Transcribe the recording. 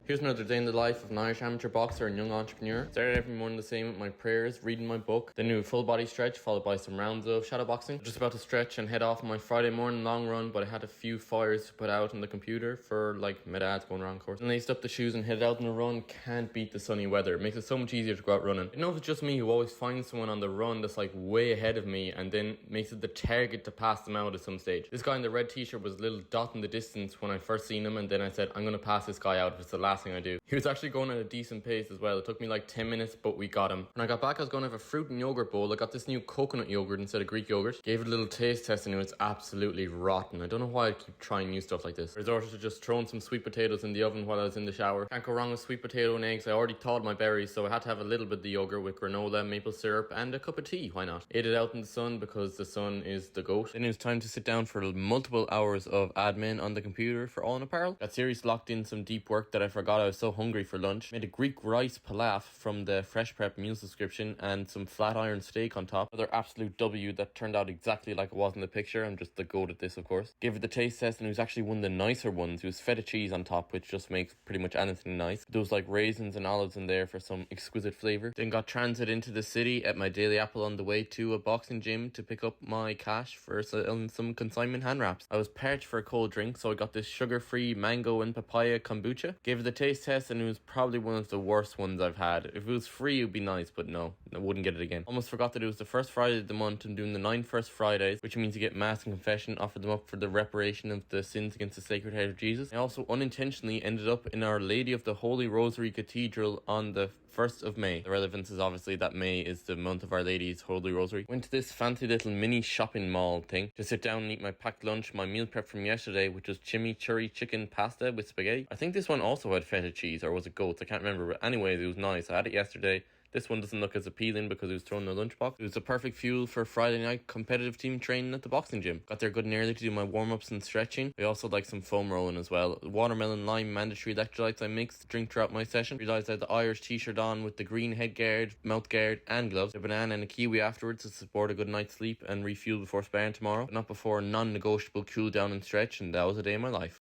Here's another day in the life of an Irish amateur boxer and young entrepreneur. Started every morning the same with my prayers, reading my book, then do a full body stretch followed by some rounds of shadow boxing. Just about to stretch and head off on my Friday morning long run, but I had a few fires to put out on the computer for like my dad's going around course. And laced up the shoes and headed out on a run. Can't beat the sunny weather. It makes it so much easier to go out running. I don't know if it's just me who always finds someone on the run that's like way ahead of me and then makes it the target to pass them out at some stage. This guy in the red t-shirt was a little dot in the distance when I first seen him, and then I said I'm going to pass this guy out if it's the last thing I do. He was actually going at a decent pace as well. It took me like 10 minutes, but we got him. When I got back, I was going to have a fruit and yogurt bowl. I got this new coconut yogurt instead of Greek yogurt. Gave it a little taste test and it was absolutely rotten. I don't know why I keep trying new stuff like this. I resorted to just throwing some sweet potatoes in the oven while I was in the shower. Can't go wrong with sweet potato and eggs. I already thawed my berries, so I had to have a little bit of the yogurt with granola, maple syrup and a cup of tea. Why not? Ate it out in the sun because the sun is the goat. Then it was time to sit down for multiple hours of admin on the computer for All in Apparel. Got serious locked in some deep work that I forgot I was so hungry for lunch. Made a Greek rice pilaf from the Fresh Prep meal subscription and some flat iron steak on top. Another absolute W that turned out exactly like it was in the picture. I'm just the goat at this, of course. Gave it the taste test and it was actually one of the nicer ones. It was feta cheese on top, which just makes pretty much anything nice. There was like raisins and olives in there for some exquisite flavour. Then got transit into the city at my daily apple on the way to a boxing gym to pick up my cash for some consignment hand wraps. I was parched for a cold drink, so I got this sugar-free mango and papaya kombucha. Gave it the taste test and it was probably one of the worst ones I've had. If it was free, it would be nice, but no, I wouldn't get it again. Almost forgot that it was the first Friday of the month. I'm doing the 9 First Fridays, which means you get Mass and Confession, offer them up for the reparation of the sins against the Sacred Heart of Jesus. I also unintentionally ended up in Our Lady of the Holy Rosary Cathedral on the 1st of May. The relevance is obviously that May is the month of Our Lady's Holy Rosary. Went to this fancy little mini shopping mall thing to sit down and eat my packed lunch, my meal prep from yesterday, which was chimichurri chicken pasta with spaghetti. I think this one also had feta cheese, or was it goats? I can't remember, but anyways, it was nice. I had it yesterday. This one doesn't look as appealing because it was thrown in a lunchbox. It was the perfect fuel for Friday night competitive team training at the boxing gym. Got there good and early to do my warm-ups and stretching. I also like some foam rolling as well. Watermelon lime mandatory electrolytes I mixed to drink throughout my session. Realised I had the Irish t-shirt on with the green head guard, mouth guard and gloves. A banana and a kiwi afterwards to support a good night's sleep and refuel before sparring tomorrow. But not before a non-negotiable cool down and stretch, and that was a day in my life.